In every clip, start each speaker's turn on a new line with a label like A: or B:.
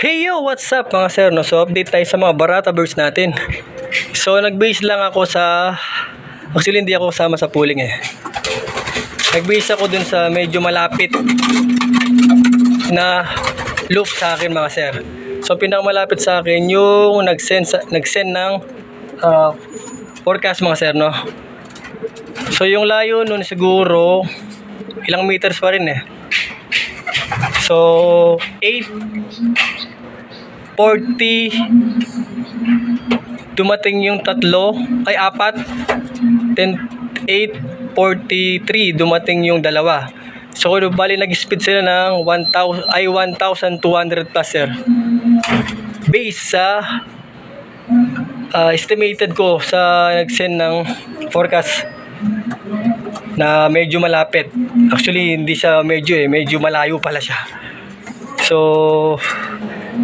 A: Hey yo, what's up mga sir? No? So update tayo sa mga Barata birds natin. So nag-base lang ako sa... Actually hindi ako kasama sa pooling eh. Nag-base ako dun sa medyo malapit na loop sa akin mga sir. So pinakamalapit sa akin yung nag-send ng forecast mga sir, no? So yung layo nun siguro ilang meters pa rin eh. So 8:40 dumating yung apat, then 8:43 dumating yung dalawa. So bali nag-speed sila ng 1,200 plus sir. Base sa estimated ko sa nag-send ng forecast na medyo malapit. Actually hindi siya medyo malayo pala siya. So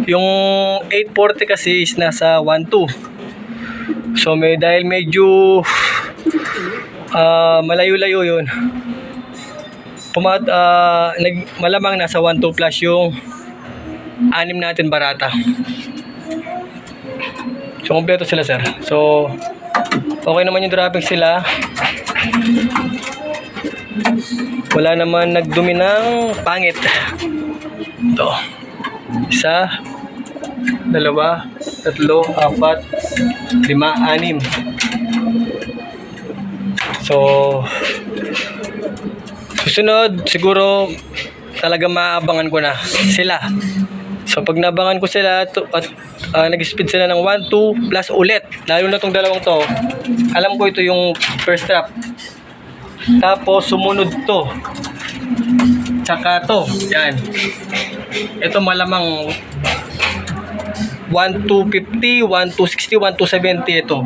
A: yung 8:40 kasi is nasa 1.2. So dahil medyo malayo-layo yun, malamang nasa 1.2 plus yung anim natin Barata. So kompleto sila sir. So okay naman yung dropping sila. Wala naman nagdumi ng pangit. Ito. 1, 2, 3, 4, 5, 6. So susunod siguro talaga maabangan ko na sila. So pag nabangan ko sila at nag-speed sila ng 1-2 plus ulit, lalo na tong dalawang to, alam ko ito yung first trap. Tapos sumunod to, tsaka to, yan. Ito malamang 1-250, 1-260, 1-270 ito.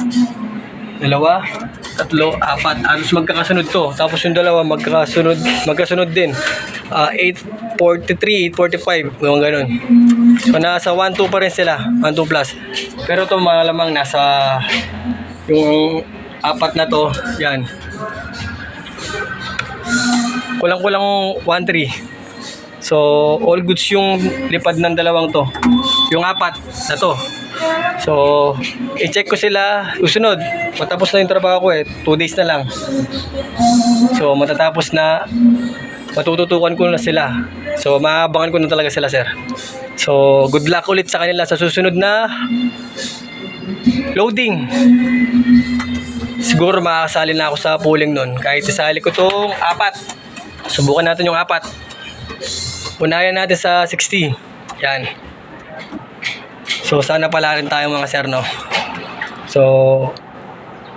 A: 2, 3, 4, halos magkakasunod to. Tapos yung dalawa magkasunod din. 8:43, 8:45, yung ganun. So nasa 1-2 pa rin sila, 1-2 plus. Pero to malamang nasa yung apat na to, yan. Kulang-kulang 1-3. So all goods yung lipad ng dalawang to. Yung apat na to. So i-check ko sila susunod. Matapos na yung trabaho ko 2 days na lang. So matatapos na, matututukan ko na sila. So maabangan ko na talaga sila sir. So good luck ulit sa kanila sa susunod na loading. Siguro makakasali na ako sa pooling nun. Kahit isali ko tong 4. Subukan natin yung 4. Unayan natin sa 60. Yan. So sana pala rin tayo mga sir, no? So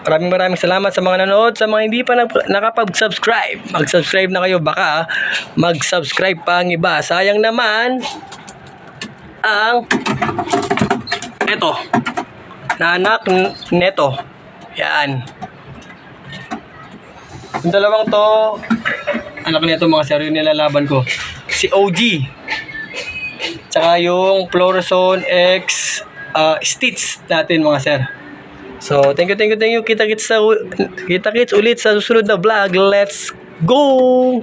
A: maraming salamat sa mga nanood. Sa mga hindi pa nakapag-subscribe, mag-subscribe na kayo. Baka mag-subscribe pa ang iba. Sayang naman ang eto na anak neto. Yan. Yung dalawang to, anak neto mga sir, yung nilalaban ko. Si OG. Tsaka yung Fluorescent X Stitch natin mga sir. So, thank you. Kita-kits ulit sa susunod na vlog. Let's go!